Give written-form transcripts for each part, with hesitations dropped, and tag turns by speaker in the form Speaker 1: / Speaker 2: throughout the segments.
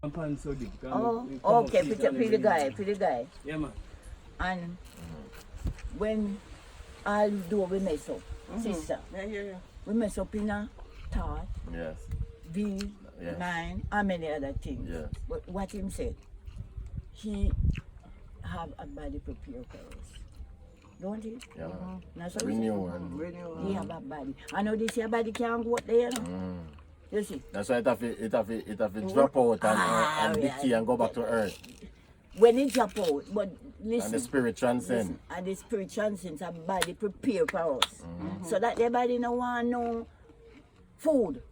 Speaker 1: Oh, okay, for the guy.
Speaker 2: Yeah, man.
Speaker 1: And when all do we mess up, sister, we mess up in a thought,
Speaker 3: Yes.
Speaker 1: mind, and many other things.
Speaker 3: Yes.
Speaker 1: But what him said, he have a body prepared for us. Don't he?
Speaker 3: Yeah.
Speaker 1: That's what
Speaker 3: Renew
Speaker 1: he have a body. I know this your body can't go up there, you know. You see?
Speaker 3: That's why it have to drop out and decay and go back to earth.
Speaker 1: When it drop out, but listen.
Speaker 3: And the spirit transcend.
Speaker 1: And the spirit transcends, a body prepare for us. So that the body no want no food.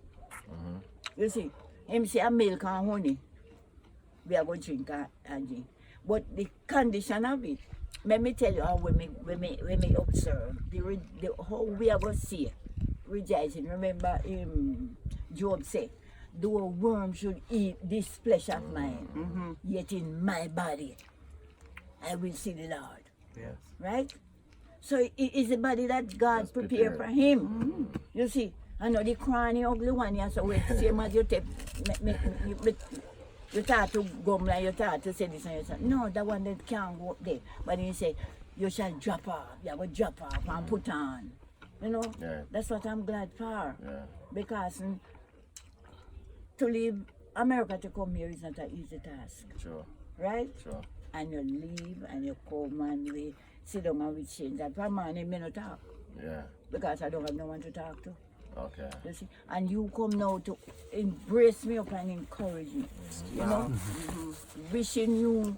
Speaker 1: You see? Him say a milk and honey. We are going to drink and drink. But the condition of it, let me tell you how when we observe the how we are going to see rejoicing. Remember Job said, though a worm should eat this flesh of mine, yet in my body I will see the Lord.
Speaker 3: Yes.
Speaker 1: Right? So it is the body that God prepared for him. You see, I know the cranny ugly one, you so wait, same as you take, you start to gum like you start to say this and you say, no, that one that can't go up there. But then you say, you shall drop off, you will drop off and put on. You know, that's what I'm glad for. Because to leave America to come here is not an easy task.
Speaker 3: Sure.
Speaker 1: Right?
Speaker 3: Sure.
Speaker 1: And you leave and you come and we sit down and we change that. For man, I may not talk.
Speaker 3: Yeah.
Speaker 1: Because I don't have no one to talk to.
Speaker 3: Okay.
Speaker 1: You see? And you come now to embrace me up and encourage me. You know? Wishing you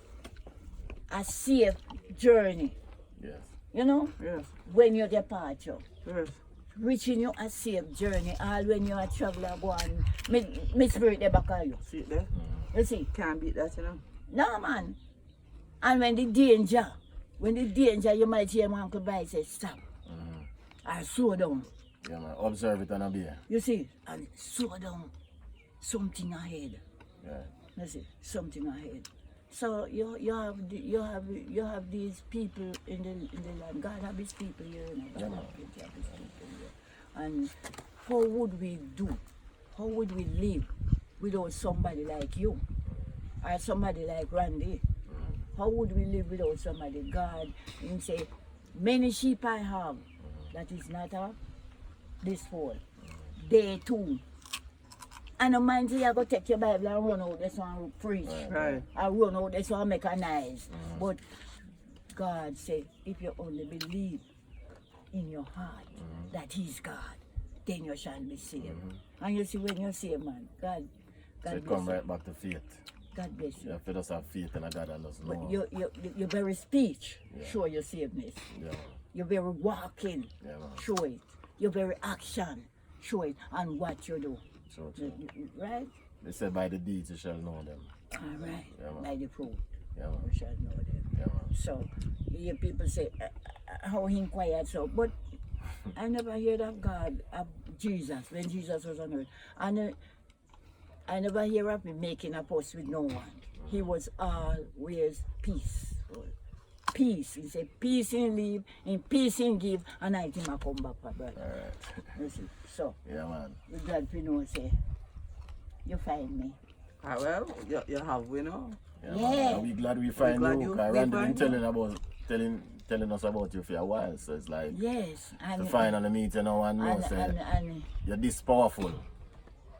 Speaker 1: a safe journey.
Speaker 3: Yes.
Speaker 1: You know?
Speaker 2: Yes.
Speaker 1: When you depart you.
Speaker 2: Yes.
Speaker 1: Wishing you a safe journey. All when you are traveler go on. Me spirit they back on you.
Speaker 2: See it there?
Speaker 1: You see?
Speaker 2: Can't beat that, you know?
Speaker 1: No man. And when the danger you might hear my Uncle Bry say stop. Or slow down.
Speaker 3: Yeah, man. Observe it and obey.
Speaker 1: You see, and slow down. Something ahead.
Speaker 3: Yeah.
Speaker 1: You see, something ahead. So you have these people in the land. God have his people here, you know.
Speaker 3: Yeah, man.
Speaker 1: He have his people here. And how would we do? How would we live without somebody like you? Or somebody like Randy? How would we live without somebody? God, he say, many sheep I have, that is not of this fold. They too. And no man say you go take your Bible and run out this one preach.
Speaker 2: Right.
Speaker 1: And run out this one make a noise. But God say, if you only believe in your heart that he's God, then you shall be saved. And you see when you say, man, God
Speaker 3: So
Speaker 1: bless
Speaker 3: it come
Speaker 1: you.
Speaker 3: right back to faith.
Speaker 1: God bless you.
Speaker 3: Yeah, if you just have faith in a God and just
Speaker 1: But
Speaker 3: know.
Speaker 1: your very speech show your sameness.
Speaker 3: Yeah.
Speaker 1: Your very walking
Speaker 3: Yeah, man.
Speaker 1: show it. Your very action show it. And what you do.
Speaker 3: True, true.
Speaker 1: Right?
Speaker 3: They said by the deeds you shall know them.
Speaker 1: All right.
Speaker 3: Yeah, man.
Speaker 1: By the fruit.
Speaker 3: Yeah, man.
Speaker 1: You shall know them.
Speaker 3: Yeah, man.
Speaker 1: So, you hear people say, how he quiet so. But I never heard of God, of Jesus, when Jesus was on earth. And I never hear of him making a fuss with no one. He was always peaceful. Peace. He said, peace in leave, in peace in give, and I think I come back, my brother.
Speaker 3: All right.
Speaker 1: You see? So,
Speaker 3: Yeah, man.
Speaker 1: with God, you know, say, you find me.
Speaker 2: Ah, well, you have, you know.
Speaker 3: Yeah.
Speaker 1: Yeah.
Speaker 3: Man. And we glad we find
Speaker 2: glad
Speaker 3: you.
Speaker 2: we
Speaker 3: Because Randy been
Speaker 2: find
Speaker 3: telling us about you for a while. So it's like
Speaker 1: Yes.
Speaker 3: to finally meet you now and know say
Speaker 1: and
Speaker 3: you're this powerful.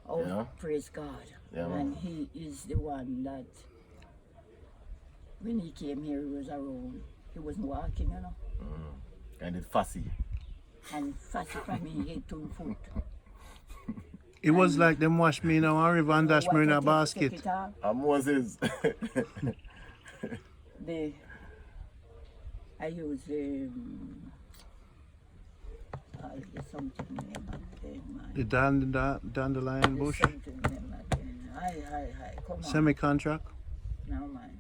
Speaker 1: oh,
Speaker 3: You know?
Speaker 1: praise God.
Speaker 3: Yeah, man.
Speaker 1: And he is the one that, when he came here, he was around. He wasn't walking, you know.
Speaker 3: Kind of fussy.
Speaker 1: And fast from me, head to foot.
Speaker 4: It was like them wash me in a river and dash me in a basket.
Speaker 3: And Moses.
Speaker 1: I use the something name again, man.
Speaker 4: The dandelion bush.
Speaker 1: Something name again. Hi, come on.
Speaker 4: Semi-contract.
Speaker 1: No, man.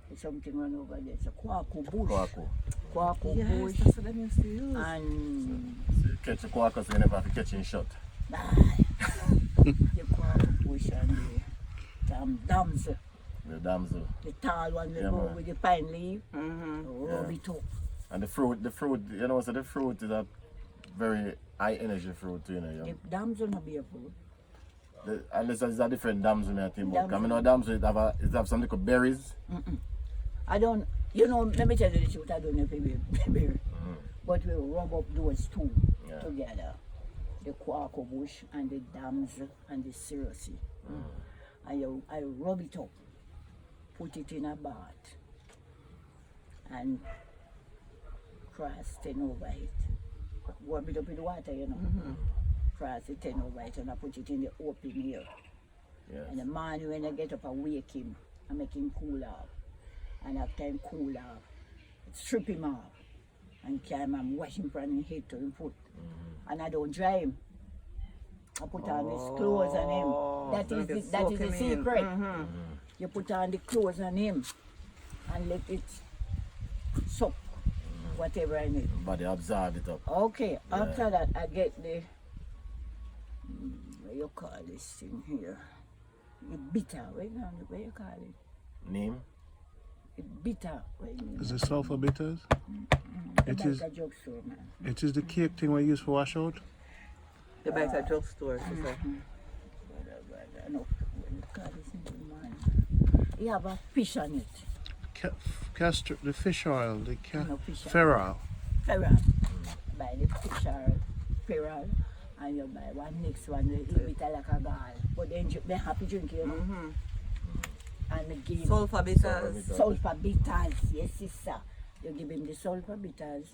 Speaker 1: There's something run over there. It's a Kwaku bush.
Speaker 3: Kwaku.
Speaker 1: Kwaku
Speaker 2: Yes,
Speaker 1: bush.
Speaker 2: that's what they used to use.
Speaker 1: And
Speaker 3: So you catch a quacker so you never have to catch him shot.
Speaker 1: the Kwaku bush and the damsel.
Speaker 3: The damsel.
Speaker 1: The tall one we
Speaker 3: Yeah,
Speaker 1: go
Speaker 3: man.
Speaker 1: with the pine leaf.
Speaker 2: Mm-hmm.
Speaker 1: Rub it up.
Speaker 3: And the fruit, you know, so the fruit is a very high energy fruit, you know.
Speaker 1: The damsel not be a food.
Speaker 3: Unless there's a different damsel, I think. But
Speaker 1: Damsel.
Speaker 3: I know damsel, it have some little berries.
Speaker 1: I don't, let me tell you the truth, I don't know if we will. But we rub up those two together. The Walker Bush and the damsel and the Serie. I rub it up, put it in a bath, and cross 10 over it. Warm it up with water, Cross it 10 over it and I put it in the open air.
Speaker 3: Yes.
Speaker 1: And the morning when I get up, I wake him, I make him cool off. And after him cool off, strip him off and carry him and wash him from his head to his foot. And I don't dry him. I put on his clothes on him. That is the secret. You put on the clothes on him and let it soak whatever I need.
Speaker 3: Body absorb it up.
Speaker 1: Okay, after that I get the, what you call this thing here? The bitter, what you call it?
Speaker 3: Name?
Speaker 1: The bitter.
Speaker 4: Is it sulfur bitters? It is.
Speaker 1: A drugstore, man.
Speaker 4: It is the cake thing we use for wash out.
Speaker 2: You buy it at drugstore, sister.
Speaker 1: No, what you call this thing, man? You have a fish on it.
Speaker 4: Castor, the fish oil, the
Speaker 1: No, fish oil.
Speaker 4: ferrule.
Speaker 1: Feral. Buy the fish oil, feral, and you buy one next one, you eat it like a gall. But then they happy drink, And the give
Speaker 2: Sulfur bitters.
Speaker 1: sulfur bitters, yes, sister. You give him the sulfur bitters,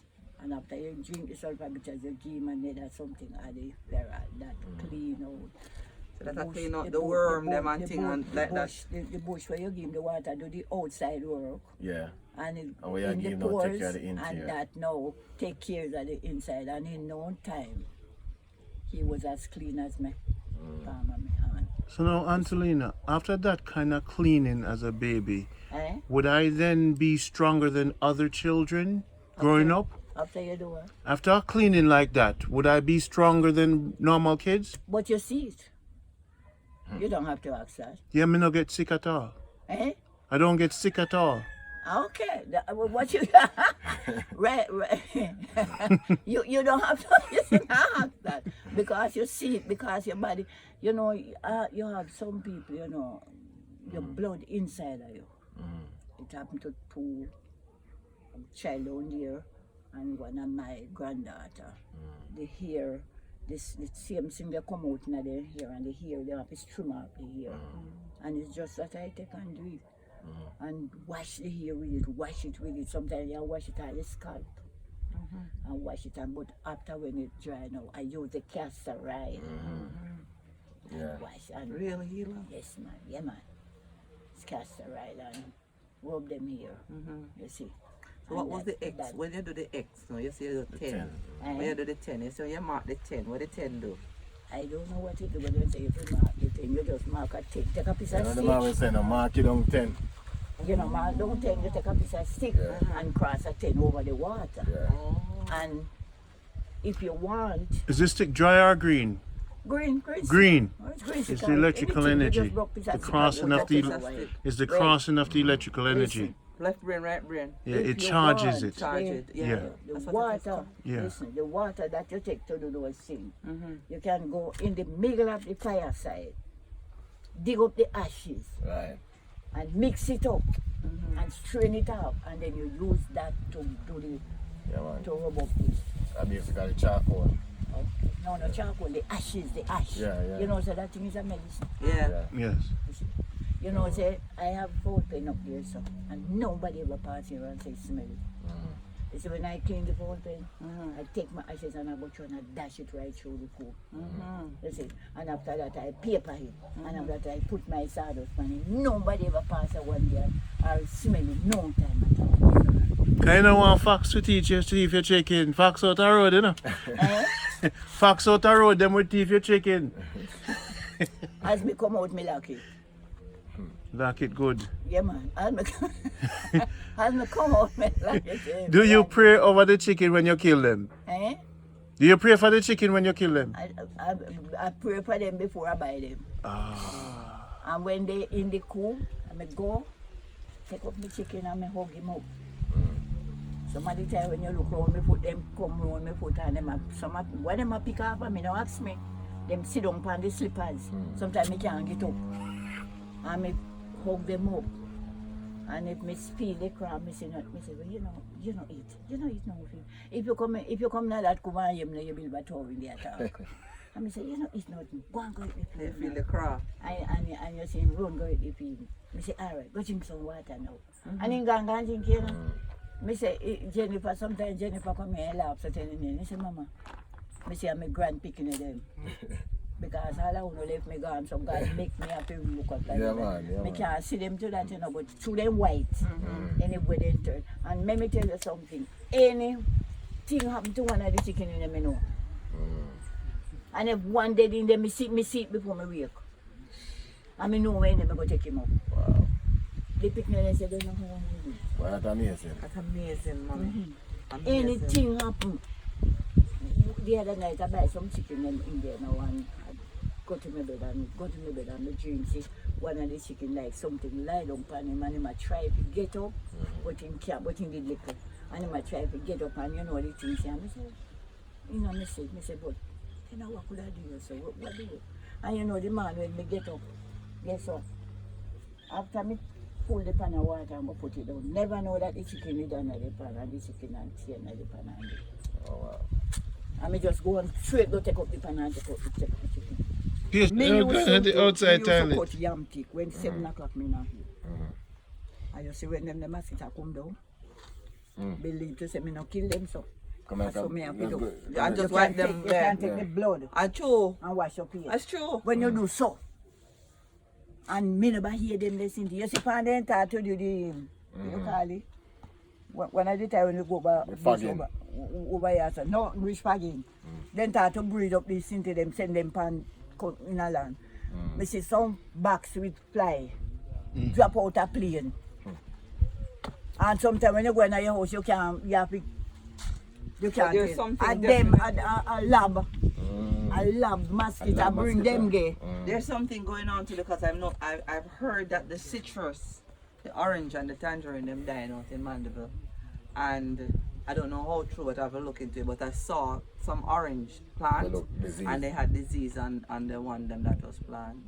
Speaker 1: and after you drink the sulfur bitters, you give him another something at the feral that clean out.
Speaker 2: So that clean out the worm, them and thing and like that.
Speaker 1: The bush where you give him the water, do the outside work.
Speaker 3: Yeah.
Speaker 1: And it,
Speaker 3: And where you
Speaker 1: in
Speaker 3: give
Speaker 1: the
Speaker 3: him now, take
Speaker 1: pores,
Speaker 3: care of the interior.
Speaker 1: and that now take care of the inside. And in no time, he was as clean as me. Palm of my hand.
Speaker 4: So now, Auntie Lina, after that kind of cleaning as a baby,
Speaker 1: Eh?
Speaker 4: would I then be stronger than other children growing up?
Speaker 1: After you do it.
Speaker 4: After cleaning like that, would I be stronger than normal kids?
Speaker 1: But you see it. You don't have to ask that.
Speaker 4: Yeah, me no get sick at all.
Speaker 1: Eh?
Speaker 4: I don't get sick at all.
Speaker 1: Okay. What you right. You don't have to ask that because you see it, because your body, you you have some people, your blood inside of you. It happened to two child down here and one of my granddaughter. The hair, the same thing they come out in their hair, and the hair they have to trim up the hair. And it's just that I take and do it. And wash the hair with it, wash it with it. Sometimes I wash it on the scalp. And wash it, but after when it dry now, I use the castor oil. And
Speaker 3: Yeah.
Speaker 1: wash and
Speaker 2: Really healer?
Speaker 1: yes man, yeah man. It's castor oil and rub them here. You see.
Speaker 2: So what
Speaker 1: And
Speaker 2: was the
Speaker 1: that-
Speaker 2: X?
Speaker 1: that-
Speaker 2: When you do the X, no, you say the 10.
Speaker 3: 10.
Speaker 2: When you do the 10, you say you mark the 10. What the 10 do?
Speaker 1: I don't know what it do, but you say if you mark the thing, you just mark a tick, take a piece
Speaker 3: You
Speaker 1: of
Speaker 3: know the
Speaker 1: stick.
Speaker 3: man was saying, no, mark it down 10.
Speaker 1: Mark don't 10, you take a piece of stick and cross a 10 over the water.
Speaker 3: Yeah.
Speaker 1: And if you want
Speaker 4: Is this stick dry or green?
Speaker 1: green.
Speaker 4: Green.
Speaker 1: Oh, it's green,
Speaker 4: It's
Speaker 1: because
Speaker 4: the electrical
Speaker 1: anything you
Speaker 4: energy.
Speaker 1: just rub piece of
Speaker 4: The
Speaker 1: stick
Speaker 4: crossing
Speaker 1: and
Speaker 4: of
Speaker 1: rub
Speaker 4: the
Speaker 1: piece of stick.
Speaker 4: Is the
Speaker 1: Right.
Speaker 4: crossing of the electrical energy.
Speaker 1: Listen.
Speaker 2: Left brain, right brain.
Speaker 4: Yeah,
Speaker 1: If
Speaker 4: it
Speaker 1: you
Speaker 4: charges
Speaker 1: want,
Speaker 4: it.
Speaker 2: Charge
Speaker 1: the-
Speaker 2: it.
Speaker 4: Yeah.
Speaker 2: Yeah.
Speaker 1: The
Speaker 2: That's what it is
Speaker 1: water,
Speaker 2: called.
Speaker 4: Yeah.
Speaker 1: listen, the water that you take to do those things, you can go in the middle of the fireside, dig up the ashes
Speaker 3: Right.
Speaker 1: and mix it up and strain it out, and then you use that to do the
Speaker 3: Yeah, man.
Speaker 1: to rub up this.
Speaker 3: I basically charcoal.
Speaker 1: No, charcoal, the ashes, the ash.
Speaker 3: Yeah, yeah.
Speaker 1: So that thing is a medicine.
Speaker 2: Yeah.
Speaker 4: Yes.
Speaker 1: Say, I have foul pen up there, so, and nobody ever pass here and say, smell it. You see, when I clean the foul pen, I take my ashes and I go through and I dash it right through the pool. You see, and after that I paper it, and after that I put my sawdust on it. Nobody ever pass a one there or smell it, no time at all.
Speaker 4: I know one fox to teach you to if you're chicken. Fox out the road, you know.
Speaker 1: Eh?
Speaker 4: Fox out the road, them will teeth your chicken.
Speaker 1: As me come out, me lucky.
Speaker 4: Lock it good.
Speaker 1: Yeah, man. As me come out, me lucky.
Speaker 4: Do you pray over the chicken when you kill them?
Speaker 1: Eh?
Speaker 4: Do you pray for the chicken when you kill them?
Speaker 1: I pray for them before I buy them. And when they in the coop, I go, take up my chicken and I hug him up. Some of the time when you look around, me put them come around, me put on them. When them pick up, me no ask me. Them sit down on the slippers. Sometimes I can't get up. And I hug them up. And if me feel the crab, I say, well, you know eat. You know eat now. If you come now that come and you will be told the attack. And I say, you know eat nothing. Go and go eat the
Speaker 2: They
Speaker 1: food.
Speaker 2: feel the crab.
Speaker 1: And you say, run go eat the food. I say, all right, go drink some water now. And then go and drink, you know. I say, Jennifer, sometimes Jennifer come here and laugh, so telling me, I say, Mama, I say, I'm a grand picking of them. Because all I want to leave me gone, some guys make me have to look up like that. I can't see them to that, you know, but through them white, anywhere they turn. And let me tell you something, anything happen to one of the chicken in them, you know. And if one dead in them, me see it before me wake. And I know when they go take him up.
Speaker 3: Wow.
Speaker 1: They pick me and they say, they don't know how to do it.
Speaker 3: Well, that's amazing.
Speaker 2: That's amazing, mommy.
Speaker 1: Anything happen. The other night I buy some chicken in there now and I go to my bed and I dream see one of the chicken like something lie down on him and him a try to get up, but him can't, but him did little. And him a try to get up and you know the thing say, I say, you know, I say, but you know what could I do? So what do you? And you know the man when me get up, guess what? After me pull the pan of water and go put it down, never know that the chicken is under the pan and the chicken and tea under the pan and
Speaker 3: Oh, wow.
Speaker 1: I just go and straight go take up the pan and take up the chicken.
Speaker 4: Yes, the outside
Speaker 1: me used to
Speaker 4: toilet.
Speaker 1: cut yam thick when 7 o'clock me not here. And you see when them mosquitoes come down, believe to say me not kill them so.
Speaker 3: Come on,
Speaker 1: So me have to do.
Speaker 2: I just wipe them
Speaker 1: You
Speaker 2: there.
Speaker 1: can't take the blood
Speaker 2: I true.
Speaker 1: and wash up here.
Speaker 2: That's true.
Speaker 1: When you do so, and me never hear them listen to you. See, pan them start to do the, you call it? When I did time when you go over here, so no, reach fagging. Then start to breathe up this into them, send them pan in a land. Me see some box with fly, drop out a plane. And sometimes when you go in your house, you have to,
Speaker 2: there's something
Speaker 1: and them, a lab. I love mosquito, bring them there.
Speaker 2: There's something going on too because I've heard that the citrus, the orange and the tangerine, them dying out in Mandeville. And I don't know how true, but I have a look into it. But I saw some orange plants and they had disease on the one them that was planted.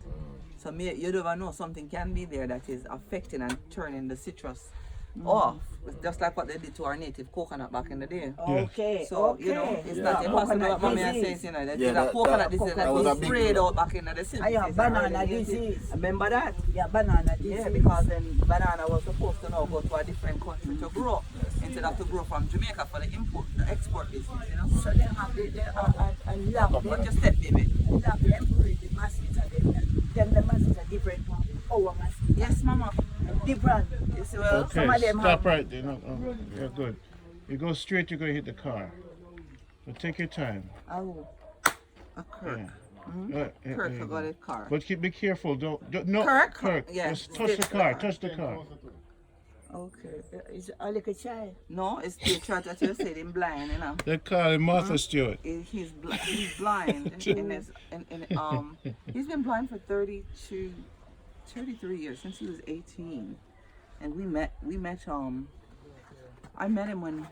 Speaker 2: So you never know, something can be there that is affecting and turning the citrus off. It's just like what they did to our native coconut back in the day.
Speaker 1: Okay.
Speaker 2: So, you know, it's not impossible what Mommy says, you know, that coconut disease that was sprayed out back in the 60s.
Speaker 1: Yeah, banana disease.
Speaker 2: Remember that?
Speaker 1: Yeah, banana disease.
Speaker 2: Yeah, because then banana was supposed to now go to a different country to grow instead of to grow from Jamaica for the export business, you know.
Speaker 1: So they have a lab.
Speaker 2: But just step, baby.
Speaker 1: Lab separate the mosquito. Then the mosquito different from our mosquito.
Speaker 2: Yes, Mama.
Speaker 1: Different.
Speaker 2: You see, well,
Speaker 4: Okay,
Speaker 1: some of them
Speaker 4: stop
Speaker 1: have-
Speaker 4: right there. No, you're good. You go straight, you're going to hit the car. So take your time.
Speaker 1: Oh.
Speaker 2: a Kirk.
Speaker 4: Yeah.
Speaker 2: Kirk got a car.
Speaker 4: But be careful. Don't no.
Speaker 2: Kirk? Yeah.
Speaker 4: Just touch the car. Touch the car.
Speaker 1: Okay. Is it a little child?
Speaker 2: No, it's the church that you said him blind, you know.
Speaker 4: They call him Martha Stewart.
Speaker 2: He's blind he's been blind for 33 years since he was 18, and we met I met him when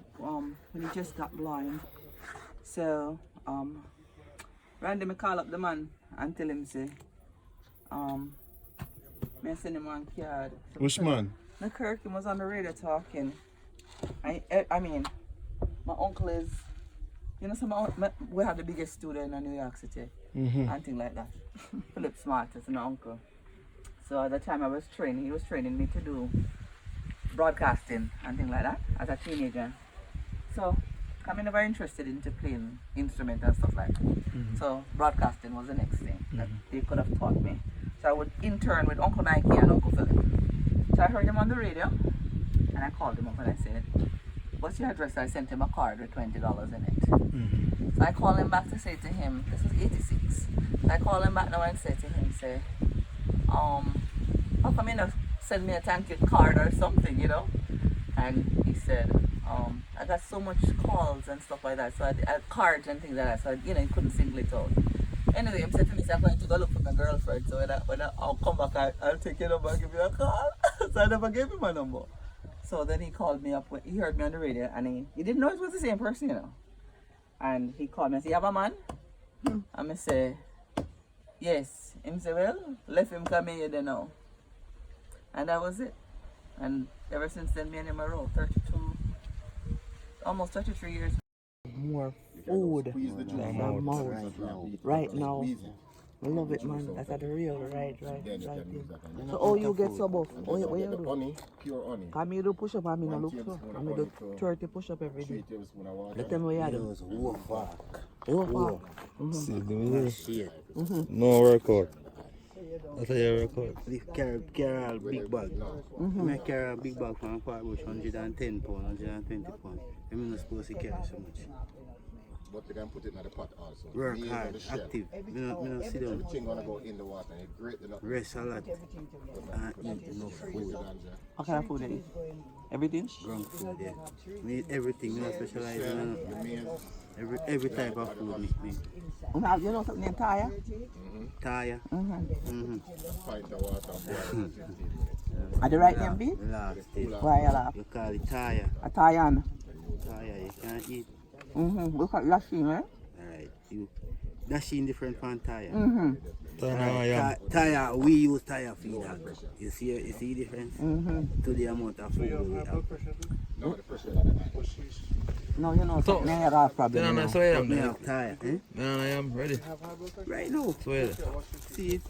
Speaker 2: he just got blind. So randomly call up the man and tell him say me send him one card.
Speaker 4: Which man?
Speaker 2: The Kirk was on the radio talking. I mean, my uncle is, you know, we have the biggest studio in New York City and things like that. Philip Smart is my uncle. So at the time I was training, he was training me to do broadcasting and things like that as a teenager. So I'm never interested into playing instruments and stuff like that. So broadcasting was the next thing that they could have taught me. So I would intern with Uncle Mikey and Uncle Philip. So I heard him on the radio, and I called him up and I said, what's your address? I sent him a card with $20 in it. So I called him back to say to him, this was 86. So I called him back now and said to him, say, how come you not send me a thank you card or something, you know? And he said, I got so much calls and stuff like that, so I had cards and things like that, so you know, he couldn't single it out. Anyway, he said to me, I'm going to go look for my girlfriend, so when I'll come back, I'll take your number and give you a call. So I never gave him my number. So then he called me up, he heard me on the radio, and he didn't know it was the same person, you know. And he called me and said, you have a man? And I say, Yes. Him say, well, left him come here then now. And that was it. And ever since then, me and him are around 32, almost 33 years.
Speaker 5: More food than my mouth right now. I love it, man. That's the real right thing. So how you get so buff? What you do?
Speaker 3: Honey, pure honey.
Speaker 5: Can me do push up and me no look so. I me do 30 push up every day. Let them know what you do. Walk.
Speaker 6: See, do this. No workout. That's how you workout.
Speaker 7: Carry a big bag. I carry a big bag from Walker Bush, 110 pounds, 120 pounds. I'm not supposed to carry so much.
Speaker 3: But they can put it in the pot also.
Speaker 7: Work hard, active. Me not sit down.
Speaker 3: Everything gonna go in the water and it great enough.
Speaker 7: Rest a lot and eat enough food.
Speaker 5: What kind of food you eat? Everything?
Speaker 7: Ground food, yeah. Me eat everything. Me not specialize in every type of food. Me.
Speaker 5: Now, you know something named Taya?
Speaker 7: Taya.
Speaker 3: Pint of water.
Speaker 5: Are the right name be?
Speaker 7: Last day.
Speaker 5: Why you laugh?
Speaker 7: You call it Taya.
Speaker 5: A Tayan.
Speaker 7: Taya, you can't eat.
Speaker 5: Look at Lashi, man.
Speaker 7: Alright, you. That's in different from Taya. Taya, we use Taya feed that. You see the difference? To the amount of food we have.
Speaker 5: No, you know something I have problem.
Speaker 6: Then
Speaker 5: You
Speaker 6: I
Speaker 5: know.
Speaker 6: saw you.
Speaker 7: We have Taya, eh?
Speaker 6: Then I am ready.
Speaker 7: Right now.
Speaker 6: Swear.
Speaker 7: See it?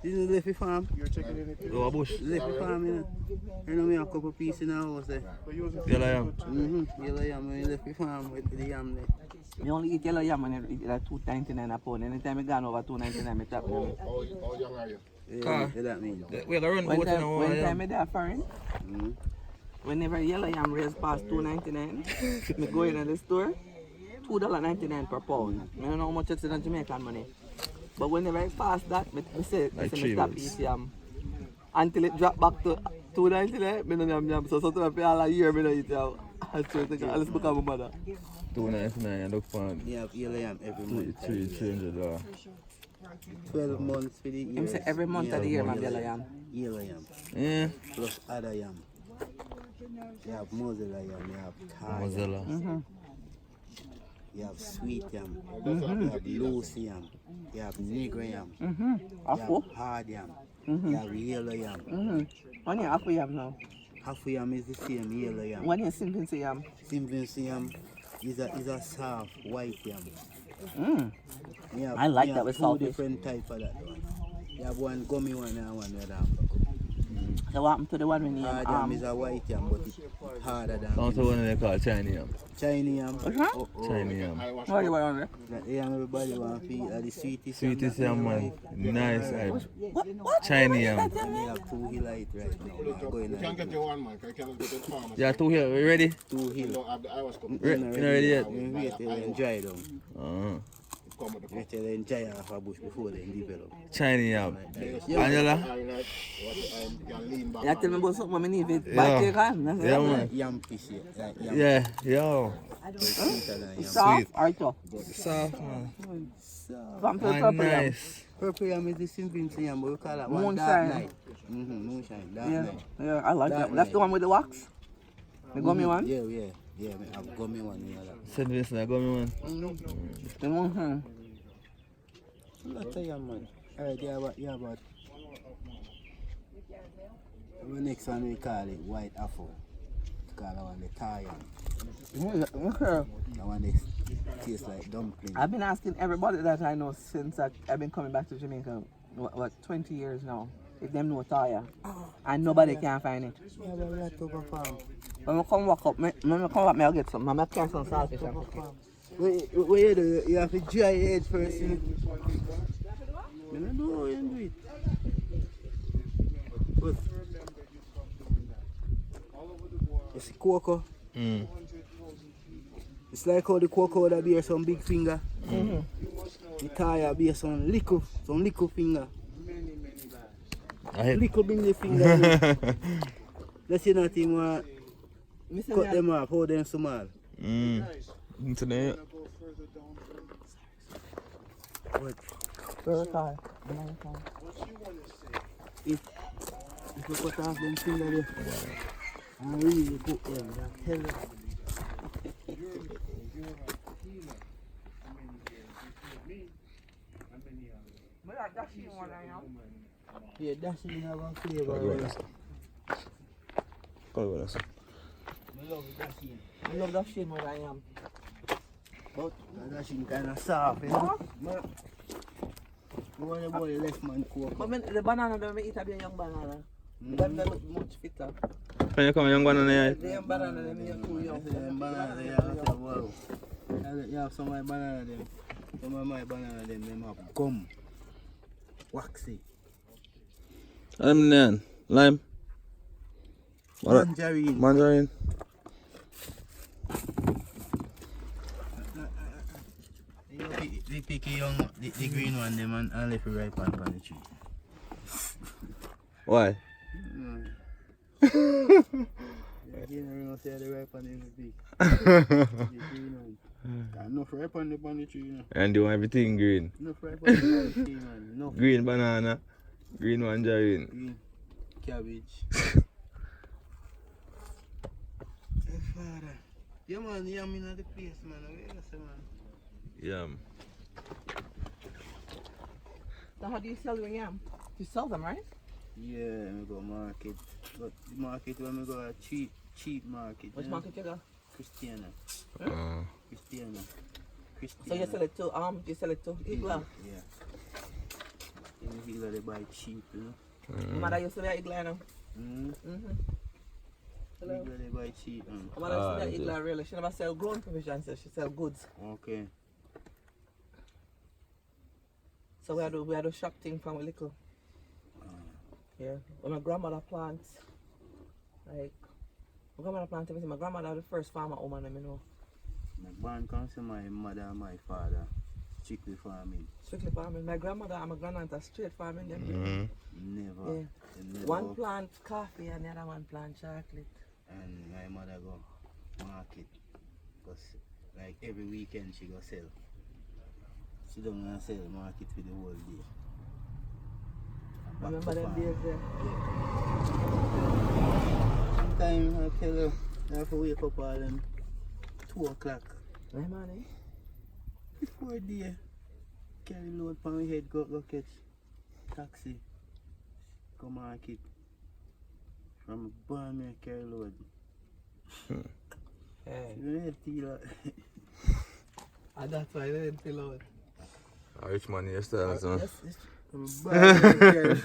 Speaker 7: This is Leffy farm.
Speaker 6: Go a bush.
Speaker 7: Leffy farm, you know. You know, we have a couple pieces in our house there.
Speaker 6: Yellow yam.
Speaker 7: Yellow yam, we Leffy farm with the yam there.
Speaker 5: You only eat yellow yam when you eat like $2.99 a pound. Anytime you gone over $2.99, I tap you.
Speaker 3: How young are you?
Speaker 7: Yeah, what that mean?
Speaker 6: We gotta run boat in a
Speaker 5: When
Speaker 6: while.
Speaker 5: time I there foreign, whenever yellow yam raise past $2.99, me go in at the store, $2.99 per pound. I don't know how much it's in Jamaican money. But whenever I pass that, me say
Speaker 6: Like
Speaker 5: me
Speaker 6: 3
Speaker 5: stop
Speaker 6: months.
Speaker 5: eat yam. Until it drop back to $2.99, me no yam. So sometimes I all a year me no eat yam. I swear to God, I'll become a mother.
Speaker 6: $2.99. Look for
Speaker 7: We have yellow yam every month.
Speaker 6: $300.
Speaker 7: 12 months for the year.
Speaker 5: Him say every month of the year, man, yellow yam.
Speaker 7: Yellow yam.
Speaker 6: Yeah.
Speaker 7: Plus other yam. You have Mozilla yam, you have Thai yam,
Speaker 6: Mozilla.
Speaker 7: you have sweet yam, you have loose yam, you have negro yam, you
Speaker 5: Afu?
Speaker 7: have hard yam, you have yellow yam.
Speaker 5: When you afu yam now?
Speaker 7: Half yam is the same yellow yam.
Speaker 5: When you simply say yam?
Speaker 7: Simply yam is a soft white yam. You have,
Speaker 5: I like
Speaker 7: you
Speaker 5: that
Speaker 7: have
Speaker 5: with
Speaker 7: two
Speaker 5: saltfish.
Speaker 7: different types of that one. You have one gummy one and one without.
Speaker 5: So what happened to the one when you
Speaker 7: Hard yam is a white yam, but it's harder than
Speaker 6: Down to one they call Chinese yam.
Speaker 7: Chinese yam.
Speaker 5: Huh?
Speaker 6: Chinese yam.
Speaker 5: What you want on there?
Speaker 7: That yam everybody want to eat, the sweetest
Speaker 6: Sweetest
Speaker 7: yam.
Speaker 6: yam, man. Nice.
Speaker 5: What?
Speaker 6: Chinese yam.
Speaker 7: And we have 2 hill height right now. We are going
Speaker 3: You can
Speaker 7: on
Speaker 3: get your one man, 'cause you cannot get the farmers.
Speaker 6: Yeah, 2 here. We ready?
Speaker 7: 2
Speaker 3: You
Speaker 7: hill.
Speaker 3: don't have the Irish cup.
Speaker 6: You not ready yet?
Speaker 7: We wait till they dry down.
Speaker 3: Come with the
Speaker 7: Wait till they dry off a bush before they develop.
Speaker 6: Chinese yam.
Speaker 3: Yeah.
Speaker 6: Angela?
Speaker 3: You can lean back.
Speaker 5: You tell me about something when I need it.
Speaker 6: Yeah.
Speaker 5: Back here, can? That's
Speaker 6: Yeah,
Speaker 5: it.
Speaker 6: man.
Speaker 7: Yam fish, like yam.
Speaker 6: Yeah, yo.
Speaker 7: Sweeter than yam.
Speaker 5: Soft or tough?
Speaker 6: Soft, man.
Speaker 5: From the
Speaker 6: And
Speaker 5: purple yam.
Speaker 6: nice.
Speaker 7: Purple yam is the simple yam, but we call that one
Speaker 5: Moonshine.
Speaker 7: dark night. Moonshine, dark
Speaker 5: Yeah,
Speaker 7: night.
Speaker 5: yeah, I like
Speaker 7: That
Speaker 5: that. That's the one with the wax? The gummy one?
Speaker 7: Yeah, we have gummy one. Yeah, that.
Speaker 6: St. Vincent, I got me one.
Speaker 5: The one,
Speaker 7: Lot of yam, man. Alright, yeah, but the next one we call it white apple. We call that one the Thai yam.
Speaker 5: Okay.
Speaker 7: That one they tastes like dumpling.
Speaker 5: I've been asking everybody that I know since I've been coming back to Jamaica, what 20 years now, if them know Taya. And nobody can find it.
Speaker 7: We have a lot of a farm.
Speaker 5: When I come walk up, I'll get some. I'm carry some saltfish and cook it.
Speaker 7: What you do? You have to dry your head first. You know? I don't know how you do it. But it's cocoa. It's like how the cocoa that bear some big finger. The Thai bear some little finger.
Speaker 6: I hit.
Speaker 7: Little bingy finger. Let's see nothing more. Cut them off, hold them small.
Speaker 6: Today.
Speaker 7: But
Speaker 5: Very tired.
Speaker 7: if you cut off them finger there, and really cook them, I tell you.
Speaker 5: But that dashing one I am.
Speaker 7: Yeah, dashing have a flavor.
Speaker 6: Go on, sir. Go on, sir.
Speaker 7: I love dashing.
Speaker 5: I love dashing one I am.
Speaker 7: But the dashing kind of soft, you know? But what about the left man cook?
Speaker 5: But the banana that I eat a young banana. Them they look much fitter.
Speaker 6: Can you come young banana here?
Speaker 5: The young banana them are too young.
Speaker 7: Them banana they have wow. You have some of my banana them. Some of my banana them have gum. Waxy.
Speaker 6: Then lime. What?
Speaker 7: Mandarin.
Speaker 6: Mandarin.
Speaker 7: They pick a young, the green one them and let it ripe on the tree.
Speaker 6: Why?
Speaker 7: Again, I say the ripe on the tree. The green one. Enough ripe on the tree, you know.
Speaker 6: And do everything green.
Speaker 7: Enough ripe on the tree, man. Enough.
Speaker 6: Green banana, green mandarin.
Speaker 7: Green cabbage. Hey, father. Yeah, man, yeah, I'm in the place, man. Where you say, man?
Speaker 6: Yeah.
Speaker 5: So how do you sell your yam? You sell them, right?
Speaker 7: Yeah, I go market. But the market when I go a cheap market.
Speaker 5: Which market you go?
Speaker 7: Christiana.
Speaker 6: Uh,
Speaker 7: Christiana.
Speaker 5: So you sell it to Igla?
Speaker 7: Yeah. In Igla they buy cheap, you know.
Speaker 5: Mother used to be at Igla now. Hello.
Speaker 7: Igla they buy cheap.
Speaker 5: Mother used to be at Igla really. She never sell grown provisions, she sell goods.
Speaker 7: Okay.
Speaker 5: So we had to shop thing from a little. Yeah. When my grandmother plants, like my grandmother planted everything. My grandmother was the first farmer woman, you know.
Speaker 7: My barn comes from my mother and my father. Strictly farming.
Speaker 5: Strictly farming. My grandmother and my grandaunt are straight farming them.
Speaker 7: Never.
Speaker 5: Yeah.
Speaker 7: They never
Speaker 5: One
Speaker 7: go.
Speaker 5: plant coffee and the other one plant chocolate.
Speaker 7: And my mother go market. Because like every weekend she go sell. She don't want to sell market for the whole day.
Speaker 5: Remember them days there?
Speaker 7: Sometimes I tell her I have to wake up all them 2 o'clock.
Speaker 5: My money.
Speaker 7: Before day, carry load on my head, go catch taxi, go market. From barn me carry load.
Speaker 5: Hey.
Speaker 7: You know deal.
Speaker 5: And that's why they didn't fill out.
Speaker 6: rich man hairstyle, son.
Speaker 7: Barn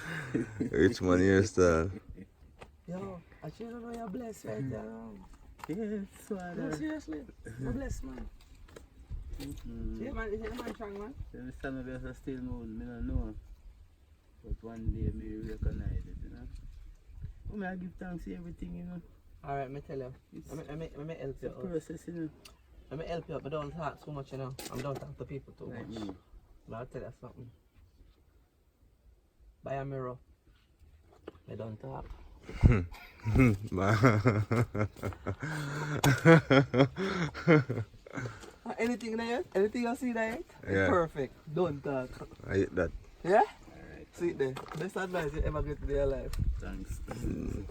Speaker 6: Rich man hairstyle.
Speaker 5: Yo, I should know you're blessed right there.
Speaker 7: yes,
Speaker 5: No,
Speaker 7: father.
Speaker 5: seriously. You're blessed, man. Yeah, man, is it a man strong, man?
Speaker 7: Then stand up there still moon, I don't know. But one day me recognize it, you know. I give thanks to everything, you know.
Speaker 5: Alright, me tell you. Let me help
Speaker 7: It's a
Speaker 5: you out.
Speaker 7: process, you know.
Speaker 5: Let me help you out, but don't talk so much, you know. I don't talk to people too
Speaker 7: Like
Speaker 5: much.
Speaker 7: me.
Speaker 5: But I'll tell you something. Buy a mirror. I don't talk. Anything there? Anything you see there?
Speaker 6: Yeah.
Speaker 5: Perfect. Don't talk.
Speaker 6: I hate that.
Speaker 5: Yeah? See it there. Best advice you ever get in your life.
Speaker 7: Thanks. Find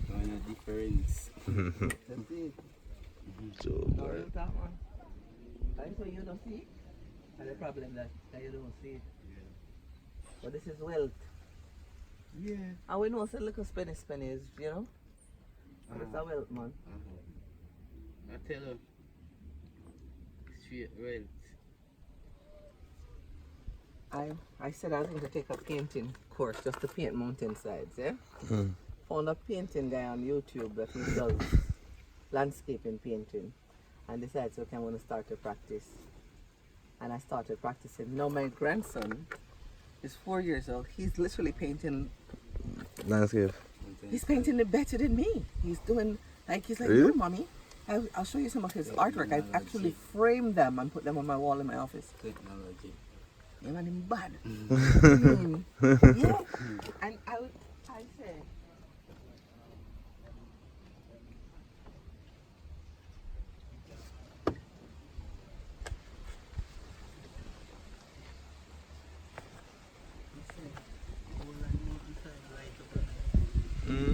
Speaker 7: a difference.
Speaker 5: That's it.
Speaker 6: So,
Speaker 5: No, you talk, man. That's why you don't see it. And the problem that you don't see it. But this is wealth.
Speaker 7: Yeah.
Speaker 5: And we know it's a little penny is, you know? But it's a wealth, man.
Speaker 7: I tell her. Straight wealth.
Speaker 5: I said I was going to take a painting course just to paint mountainsides, yeah? Found a painting guy on YouTube that he does landscaping painting and decided, okay, I'm going to start to practice. And I started practicing. Now my grandson is 4 years old. He's literally painting,
Speaker 6: landscape.
Speaker 5: he's painting it better than me. He's doing, like, he's like,
Speaker 6: Really?
Speaker 5: no, mommy, I'll show you some of his artwork. I've actually framed them and put them on my wall in my office.
Speaker 7: Technology.
Speaker 5: Yeah, man, him bad. Yeah. And I said,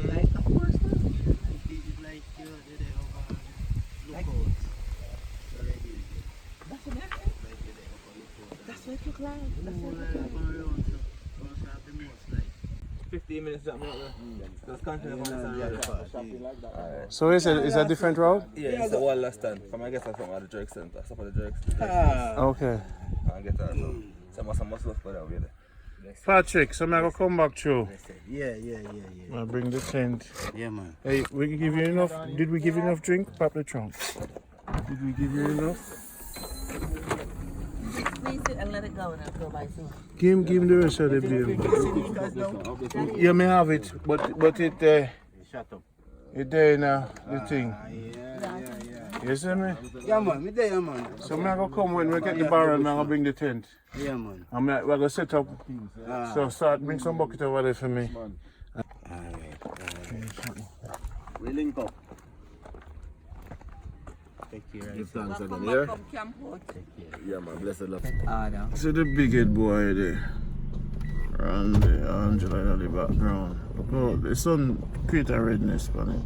Speaker 5: like, of course, man.
Speaker 7: Like you
Speaker 5: That's what it is. That's what it look like. That's what it look like. 15 minutes drop me out there. Just continue on this road.
Speaker 4: So it's a different road?
Speaker 5: Yeah, it's a wall last stand. From I get that from the jerk center. Stop at the jerks.
Speaker 4: Okay.
Speaker 5: I get that. So some muscle for that way there.
Speaker 4: Patrick, so I'm going to come back through.
Speaker 7: Yeah.
Speaker 4: I'll bring the tent.
Speaker 7: Yeah, man.
Speaker 4: Hey, we give you enough? Did we give you enough drink? Pop the trunk. Did we give you enough?
Speaker 1: Squeeze it and let it go and I'll go by soon.
Speaker 4: Give him the rest of the beer. You may have it, but it
Speaker 7: Shut up.
Speaker 4: it there in the thing.
Speaker 7: Yeah.
Speaker 4: You see me?
Speaker 7: Yeah, man. Me there, man.
Speaker 4: So I'm going to come when we get the barrel and I'm going to bring the tent.
Speaker 7: Yeah, man.
Speaker 4: We're going to set up. So bring some bucket over there for me.
Speaker 7: Alright. We link up. Take care.
Speaker 3: Give thanks to them, yeah? Yeah, man, bless the love.
Speaker 4: So the big head boy there. And the Angela in the background. Oh, the sun create a redness on it.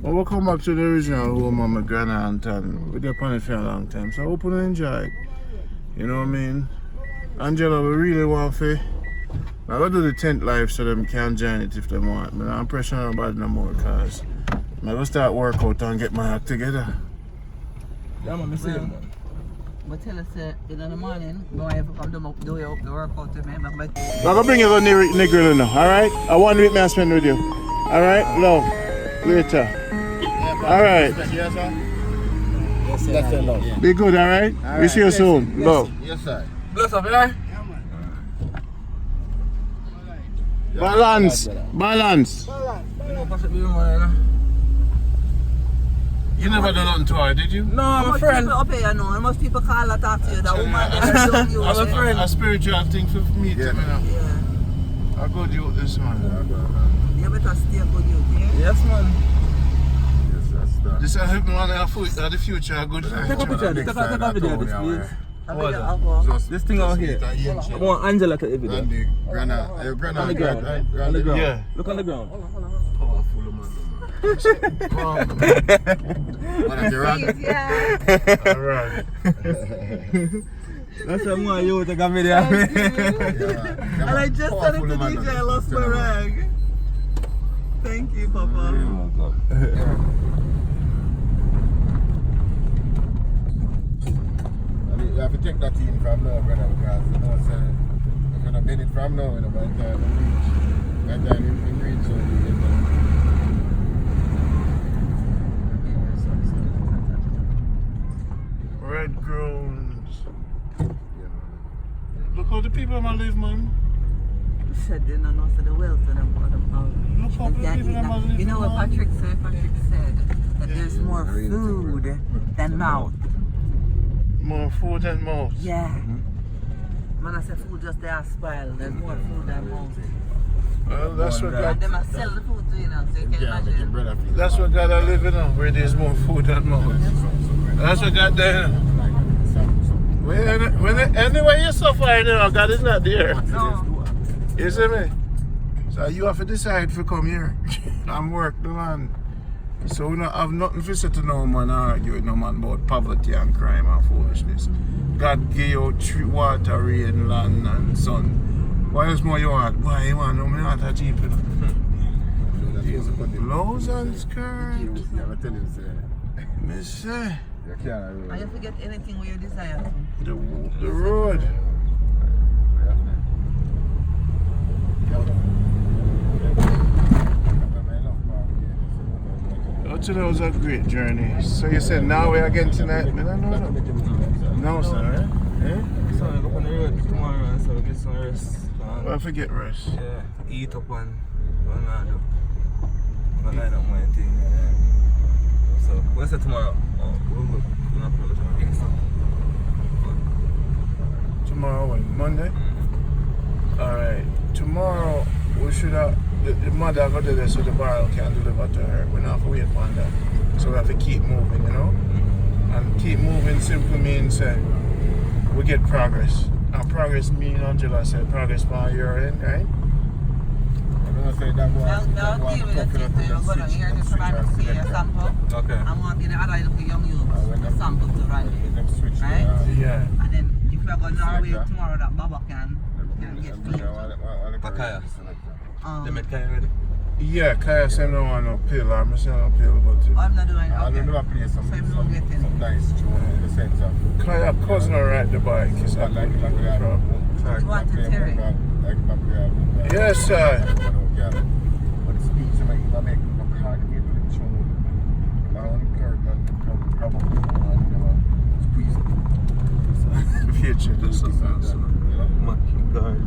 Speaker 4: But we'll come back to the original home of my grandaunt and we're there upon it for a long time. So I hope you enjoy it. You know what I mean? Angela, we really want to. I'm going to do the tent live so them can join it if they want. But I'm pressuring nobody no more because I'm going to start workout and get my act together.
Speaker 5: Yeah, man, I see him, man.
Speaker 2: But tell us in the morning, my wife will come do the workout with me.
Speaker 4: I'm going to bring you to the grill now, alright? I want to I spend with you. Alright, love. Later. Alright.
Speaker 3: Yes, sir, love.
Speaker 4: Be good, alright? We see you soon. Love.
Speaker 3: Yes, sir.
Speaker 5: Bless up, yeah?
Speaker 4: Balance. You never done nothing to her, did you?
Speaker 5: No, I'm a friend.
Speaker 2: People up here, no. Most people call and talk to you. That woman, you.
Speaker 4: I'm a friend. A spiritual thing for me,
Speaker 3: Yeah.
Speaker 2: Yeah.
Speaker 4: I good you this man.
Speaker 2: You better stay good, you.
Speaker 5: Yes, man.
Speaker 3: Yes, that's that.
Speaker 4: This will help me on the future. A good
Speaker 5: Take a picture of this. Take a video of this, please.
Speaker 3: Just
Speaker 5: This thing out here.
Speaker 3: I
Speaker 5: I want Angela to evidence.
Speaker 3: And the grana, your grana,
Speaker 5: On the ground. On the ground.
Speaker 4: Yeah.
Speaker 5: Look on the ground.
Speaker 3: Powerful man. One of the rag.
Speaker 4: Alright.
Speaker 5: That's why I want you to take a video of me.
Speaker 2: And I just said it to DJ, I lost my rag. Thank you, Papa.
Speaker 3: You have to take that in from now, brother, because you know, so you're gonna bend it from now, you know, by the time you reach, so you get
Speaker 4: Red groans. Look how the people might live, man.
Speaker 2: Said they don't know for the wealth of them
Speaker 4: Look how the people might live.
Speaker 2: You know what Patrick said? Patrick said that there's more food than mouth.
Speaker 4: More food than mouth.
Speaker 2: Yeah. Man, I said food just there spoil. There's more food than mouth.
Speaker 4: Well, that's what
Speaker 2: And
Speaker 4: God.
Speaker 2: they must sell the food to you now, so you can imagine.
Speaker 4: That's what God are living on, where there's more food than mouth. That's what God there. Anyway you suffer, you know, God is not there.
Speaker 2: No.
Speaker 4: You see me? So you have to decide to come here and work the land. So we don't have nothing to say to no man or argue with no man about poverty and crime and foolishness. God give you tree, water, rain, land and sun. What else more you want? Why you want no me not a cheap, you know? Blouse and skirt. Me say.
Speaker 2: And you forget anything where you desire to.
Speaker 4: The road. Today was a great journey. So you said now we're again tonight? No. No, sir. Eh?
Speaker 5: So I go on the road tomorrow and so get some rest.
Speaker 4: I forget rest.
Speaker 5: Yeah, eat up and do. But I don't mind thing. So what's it tomorrow? We're not going to get some.
Speaker 4: Tomorrow when? Monday? Alright. Tomorrow we should have the mother got there so the barrel can deliver to her. We don't have to wait on that. So we have to keep moving, you know? And keep moving simply means we get progress. And progress means, Angela said, progress by your end, right?
Speaker 3: I'm gonna say that one.
Speaker 2: Now deal with the thing so you're going to hear the provider see a sample.
Speaker 5: Okay.
Speaker 2: I want to get the other little young youths a sample to run. Right?
Speaker 4: Yeah.
Speaker 2: And then if we're going to Norway tomorrow, that Baba can get feed.
Speaker 5: Bakaya.
Speaker 6: They make kind ready.
Speaker 4: Yeah, Kaya said no want no pill. I'm saying no pill, but
Speaker 2: I'm not doing
Speaker 3: I
Speaker 2: okay.
Speaker 3: don't know I play some
Speaker 2: So I'm not getting
Speaker 3: some nice tune in the sense of
Speaker 4: Kaya cousin will ride the bike. It's
Speaker 3: I
Speaker 4: not
Speaker 3: like
Speaker 4: like
Speaker 3: we have
Speaker 2: You want to Terry?
Speaker 3: like we have
Speaker 4: Yes, sir.
Speaker 3: But the speech I make my car to get the tune. My own car man come up and squeeze
Speaker 4: The future, this is also.
Speaker 6: Monkey guard.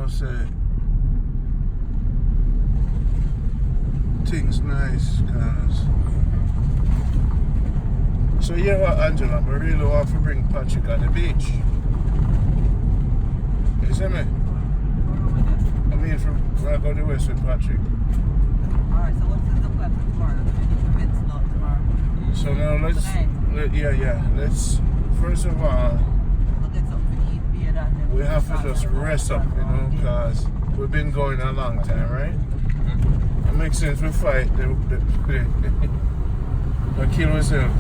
Speaker 4: Say things nice, cause. So yeah, what, Angela? I really want to bring Patrick on the beach. You see me? I mean, from I go to west with Patrick.
Speaker 2: Alright, so what's the plan for tomorrow? It's not tomorrow.
Speaker 4: So now let's first of all.
Speaker 2: We'll get something to eat, beer, and then
Speaker 4: We have to just rest up, you know, because we've been going a long time, right? It makes sense we fight, we kill ourselves.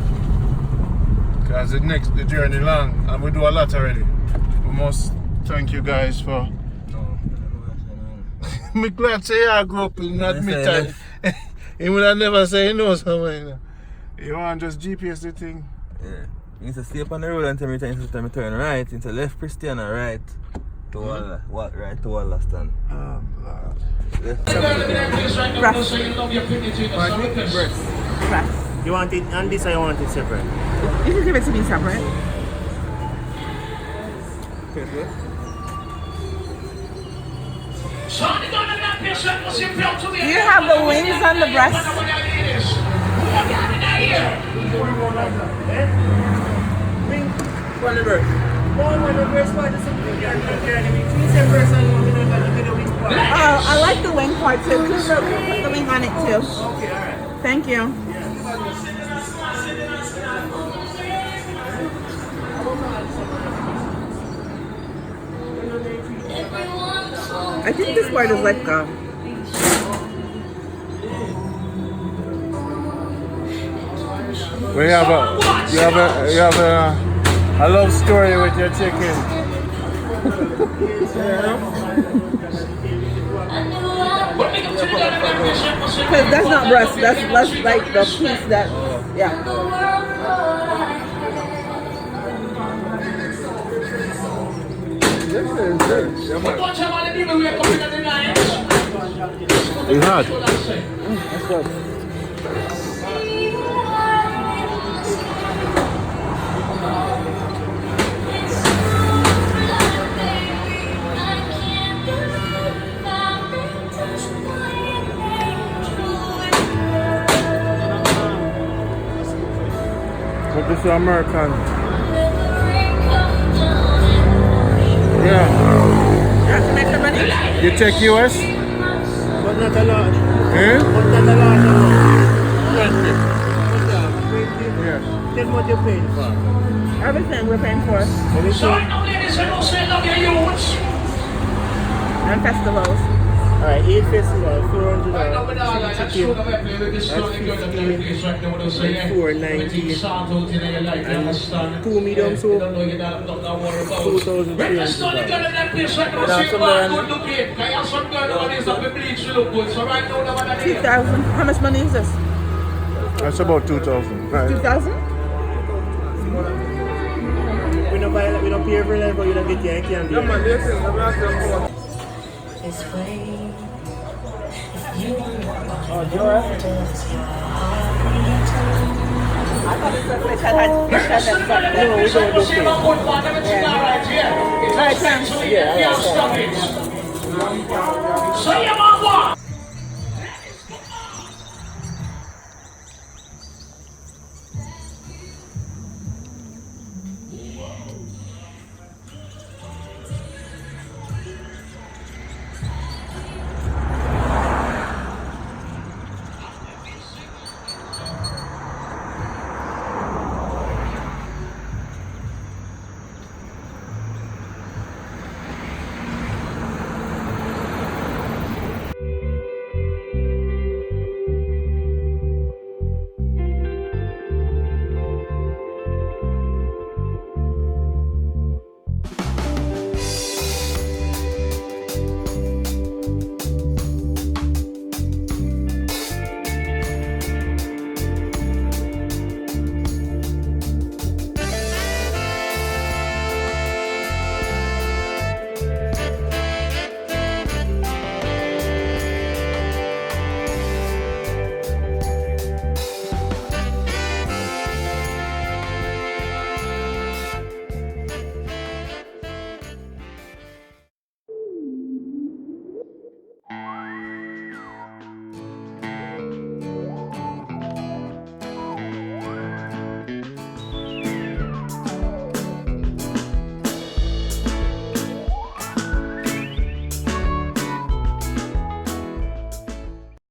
Speaker 4: Because the journey long, and we do a lot already. We must thank you guys for... I'm glad say I grew up in not me time. He would have never say no somewhere. You want just GPS the thing?
Speaker 6: Yeah. You need to stay up on the road and tell me to turn right into left Christiana, right to Walla. What right to Walla stand.
Speaker 4: Oh, Lord.
Speaker 7: You want it and this, I want it separate.
Speaker 2: You can give it to me separate. Do you have the wings on the breast? I like the wing part too. Put the wing on it too.
Speaker 7: Okay, alright.
Speaker 2: Thank you. I think this part is like
Speaker 4: you have a love story with your chicken.
Speaker 2: because that's not breast. That's like the piece that, yeah.
Speaker 4: It's hot.
Speaker 2: That's good.
Speaker 4: But this is American. Yeah.
Speaker 2: That's to make the money?
Speaker 4: You take US?
Speaker 7: But not a lot.
Speaker 4: Eh?
Speaker 7: But not a lot of
Speaker 4: 20.
Speaker 7: Yes. Tell me what you're paying for.
Speaker 2: Everything we're paying for. And festivals.
Speaker 7: Alright, 8 festival, $400. Chicken, that's 15, 490, and 2 medium soup, $2,300.
Speaker 2: $2,000. How much money is this?
Speaker 4: That's about 2,000. Right.
Speaker 2: 2,000?
Speaker 7: We don't pay every level, you don't get your candy.
Speaker 2: Oh, Dora? I thought it was fish had fish and something.
Speaker 7: No, we don't do fish.
Speaker 2: Yeah. Alright, thanks.
Speaker 7: Yeah, alright.